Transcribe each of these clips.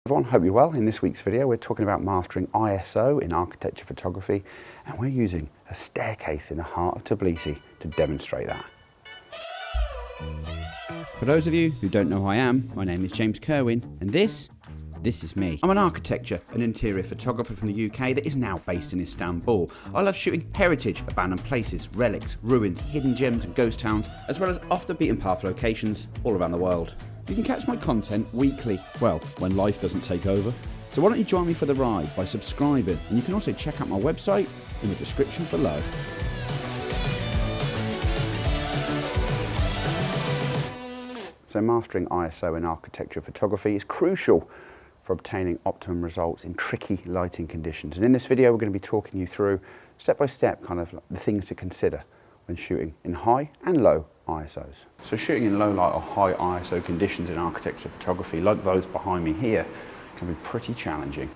Everyone, hope you're well. In this week's video we're talking about mastering ISO in architecture photography, and we're using a staircase in the heart of Tbilisi to demonstrate that. For those of you who don't know who I am, my name is James Kerwin, and this is me. I'm an architecture and interior photographer from the UK that is now based in Istanbul. I love shooting heritage, abandoned places, relics, ruins, hidden gems and ghost towns, as well as off the beaten path locations all around the world. You can catch my content weekly, well, when life doesn't take over. So why don't you join me for the ride by subscribing, and you can also check out my website in the description below. So mastering ISO in architecture photography is crucial for obtaining optimum results in tricky lighting conditions. And in this video, we're going to be talking you through step by step kind of the things to consider when shooting in high and low ISOs. So shooting in low light or high ISO conditions in architecture photography, like those behind me here, can be pretty challenging.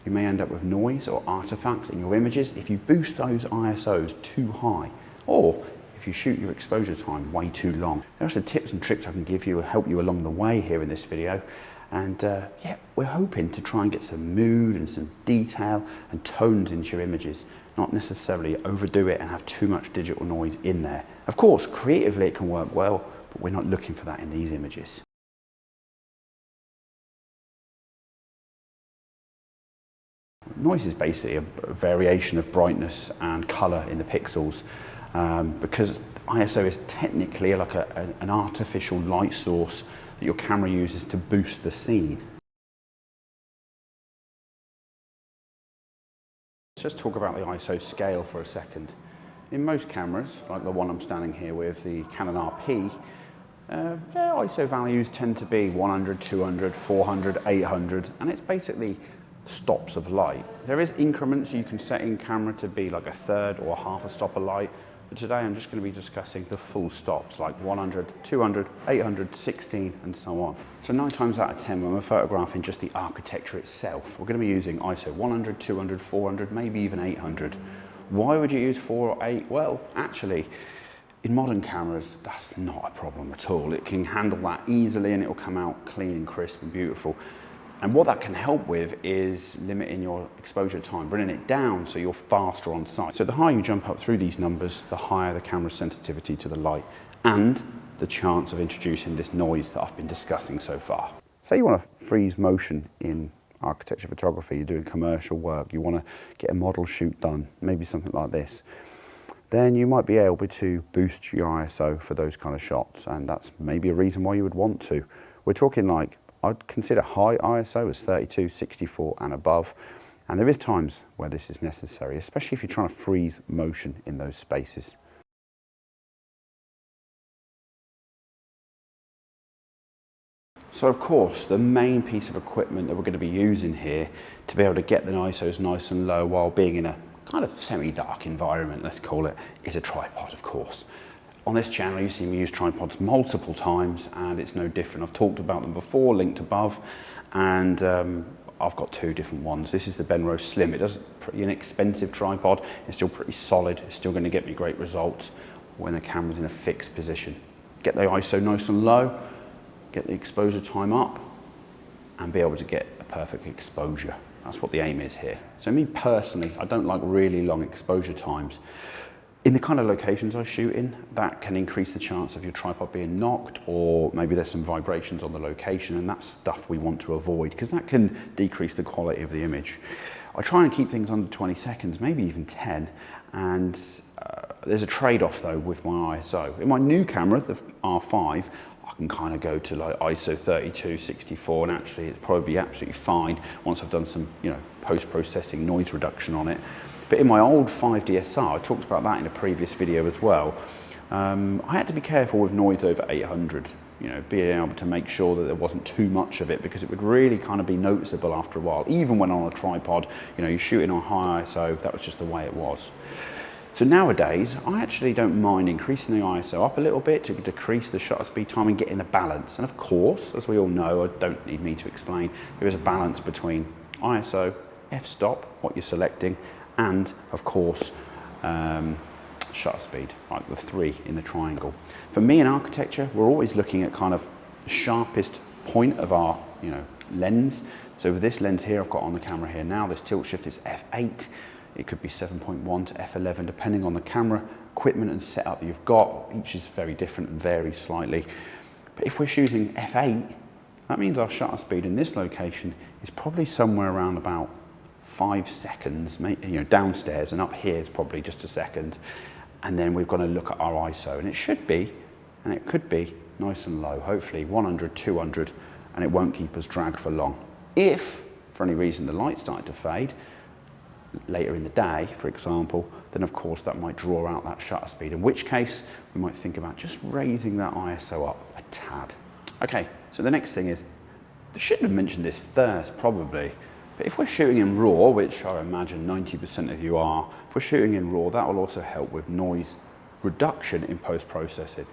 You may end up with noise or artifacts in your images if you boost those ISOs too high, or if you shoot your exposure time way too long. There are some tips and tricks I can give you to help you along the way here in this video. And yeah, we're hoping to try and get some mood and some detail and tones into your images, not necessarily overdo it and have too much digital noise in there. Of course, creatively it can work well, but we're not looking for that in these images. Noise is basically a variation of brightness and colour in the pixels, because ISO is technically like an artificial light source that your camera uses to boost the scene. Let's just talk about the ISO scale for a second. In most cameras, like the one I'm standing here with, the Canon RP, their ISO values tend to be 100, 200, 400, 800, and it's basically stops of light. There is increments you can set in camera to be like a third or half a stop of light, but today I'm just going to be discussing the full stops, like 100, 200, 800, 16 and so on. So 9 times out of 10 when we're photographing just the architecture itself, we're going to be using ISO 100, 200, 400, maybe even 800. Why would you use 4 or 8? Well, actually, in modern cameras, that's not a problem at all. It can handle that easily and it will come out clean and crisp and beautiful. And what that can help with is limiting your exposure time, bringing it down so you're faster on site. So the higher you jump up through these numbers, the higher the camera's sensitivity to the light and the chance of introducing this noise that I've been discussing so far. Say you want to freeze motion in architecture photography, you're doing commercial work, you want to get a model shoot done, maybe something like this, then you might be able to boost your ISO for those kind of shots, and that's maybe a reason why you would want to. We're talking like, I'd consider high ISO as 32, 64 and above, and there is times where this is necessary, especially if you're trying to freeze motion in those spaces. So of course, the main piece of equipment that we're going to be using here to be able to get the ISOs nice and low while being in a kind of semi-dark environment, let's call it, is a tripod, of course. On this channel, you see me use tripods multiple times, and it's no different. I've talked about them before, linked above, and I've got 2 different ones. This is the Benrose Slim. It does a pretty inexpensive tripod. It's still pretty solid. It's still going to get me great results when the camera's in a fixed position. Get the ISO nice and low, get the exposure time up, and be able to get a perfect exposure. That's what the aim is here. So me personally, I don't like really long exposure times. In the kind of locations I shoot in, that can increase the chance of your tripod being knocked, or maybe there's some vibrations on the location, and that's stuff we want to avoid because that can decrease the quality of the image. I try and keep things under 20 seconds, maybe even 10, and there's a trade-off though with my ISO. In my new camera, the R5, I can kind of go to like ISO 32, 64, and actually it'd probably be absolutely fine once I've done some, post-processing noise reduction on it. But in my old 5DSR, I talked about that in a previous video as well, I had to be careful with noise over 800, being able to make sure that there wasn't too much of it, because it would really kind of be noticeable after a while. Even when on a tripod, you're shooting on high ISO, that was just the way it was. So nowadays, I actually don't mind increasing the ISO up a little bit to decrease the shutter speed time and get in a balance. And of course, as we all know, I don't need me to explain, there is a balance between ISO, f-stop, what you're selecting, and of course shutter speed, like the 3 in the triangle. For me in architecture, we're always looking at kind of the sharpest point of our lens. So with this lens here I've got on the camera here now, this tilt shift is f8. It could be 7.1 to f11 depending on the camera equipment and setup that you've got. Each is very different and varies slightly. But if we're shooting f8, that means our shutter speed in this location is probably somewhere around about 5 seconds, downstairs, and up here is probably just a second. And then we've got to look at our ISO, and it should be, and it could be, nice and low, hopefully 100, 200, and it won't keep us dragged for long. If, for any reason, the light started to fade later in the day, for example, then of course that might draw out that shutter speed, in which case we might think about just raising that ISO up a tad. Okay, so the next thing is, I shouldn't have mentioned this first probably, but if we're shooting in RAW, which I imagine 90% of you are, if we're shooting in RAW, that will also help with noise reduction in post-processing.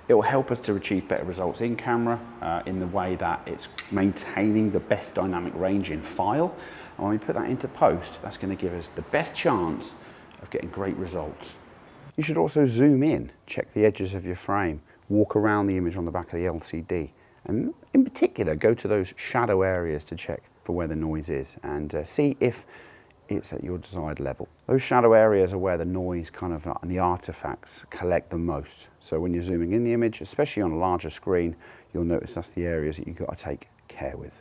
It will help us to achieve better results in camera in the way that it's maintaining the best dynamic range in file. And when we put that into post, that's going to give us the best chance of getting great results. You should also zoom in, check the edges of your frame, walk around the image on the back of the LCD, and in particular go to those shadow areas to check for where the noise is and see if it's at your desired level. Those shadow areas are where the noise and the artifacts collect the most. So when you're zooming in the image, especially on a larger screen, you'll notice that's the areas that you've got to take care with.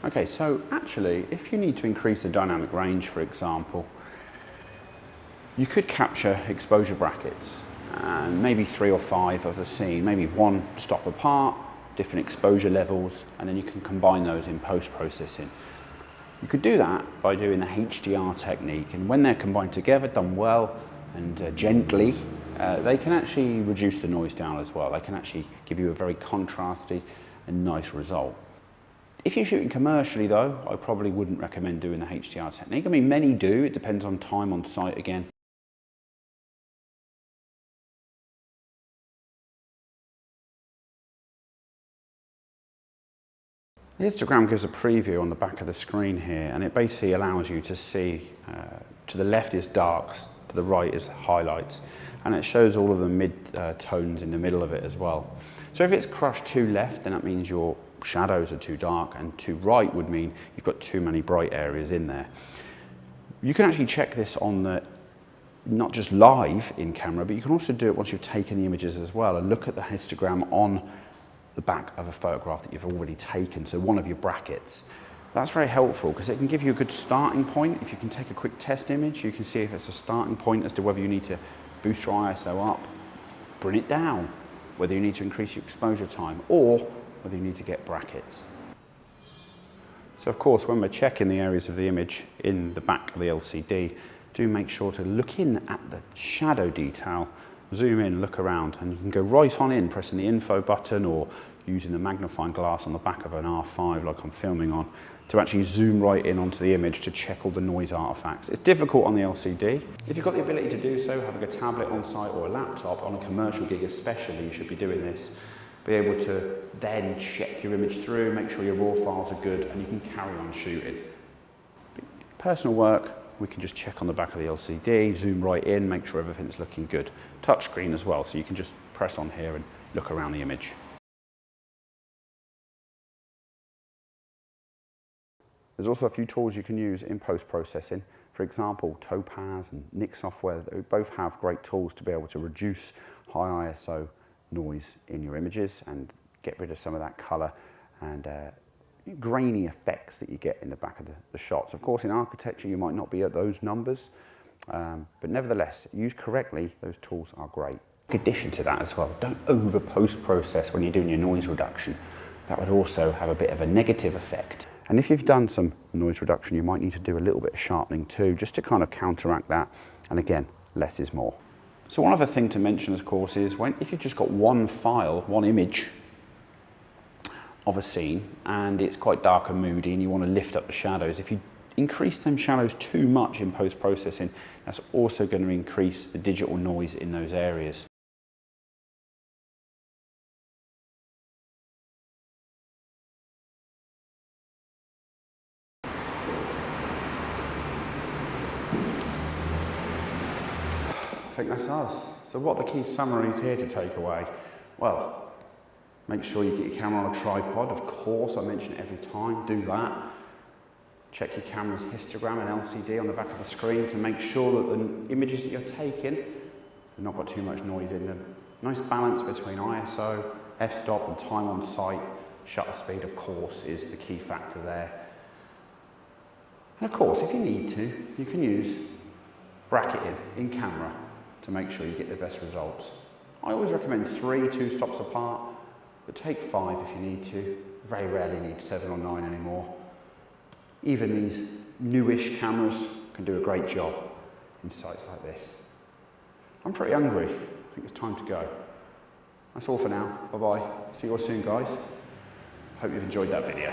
Okay, so actually, if you need to increase the dynamic range, for example, you could capture exposure brackets, and maybe 3 or 5 of the scene, maybe one stop apart, different exposure levels, and then you can combine those in post-processing. You could do that by doing the HDR technique, and when they're combined together, done well and gently, they can actually reduce the noise down as well. They can actually give you a very contrasty and nice result. If you're shooting commercially though, I probably wouldn't recommend doing the HDR technique. I mean, many do, it depends on time on site again. The histogram gives a preview on the back of the screen here, and it basically allows you to see to the left is darks, to the right is highlights, and it shows all of the mid-tones in the middle of it as well. So if it's crushed too left, then that means your shadows are too dark, and too right would mean you've got too many bright areas in there. You can actually check this on the, not just live in camera, but you can also do it once you've taken the images as well, and look at the histogram on the back of a photograph that you've already taken, so one of your brackets. That's very helpful because it can give you a good starting point. If you can take a quick test image, you can see if it's a starting point as to whether you need to boost your ISO up, bring it down, whether you need to increase your exposure time, or whether you need to get brackets. So of course, when we're checking the areas of the image in the back of the LCD, do make sure to look in at the shadow detail, zoom in, look around, and you can go right on in pressing the info button or using the magnifying glass on the back of an R5 like I'm filming on to actually zoom right in onto the image to check all the noise artifacts. It's difficult on the LCD. If you've got the ability to do so, having a tablet on site or a laptop, on a commercial gig especially, you should be doing this. Be able to then check your image through, make sure your raw files are good, and you can carry on shooting. Personal work, we can just check on the back of the LCD, zoom right in, make sure everything's looking good. Touchscreen as well, so you can just press on here and look around the image. There's also a few tools you can use in post-processing. For example, Topaz and Nik software, they both have great tools to be able to reduce high ISO noise in your images and get rid of some of that colour and grainy effects that you get in the back of the shots. Of course, in architecture, you might not be at those numbers, but nevertheless, used correctly, those tools are great. In addition to that as well, don't over post-process when you're doing your noise reduction. That would also have a bit of a negative effect. And if you've done some noise reduction, you might need to do a little bit of sharpening too, just to kind of counteract that. And again, less is more. So one other thing to mention, of course, is if you've just got one file, one image of a scene, and it's quite dark and moody, and you want to lift up the shadows, if you increase them shadows too much in post-processing, that's also going to increase the digital noise in those areas. think that's us. So what are the key summaries here to take away? Well, make sure you get your camera on a tripod. Of course, I mention it every time, do that. Check your camera's histogram and LCD on the back of the screen to make sure that the images that you're taking have not got too much noise in them. Nice balance between ISO, f-stop and time on sight. Shutter speed, of course, is the key factor there. And of course, if you need to, you can use bracketing in camera to make sure you get the best results. I always recommend 3 2-stops apart, but take 5 if you need to. Very rarely need 7 or 9 anymore. Even these newish cameras can do a great job in sites like this. I'm pretty hungry. I think it's time to go. That's all for now. Bye-bye. See you all soon, guys. Hope you've enjoyed that video.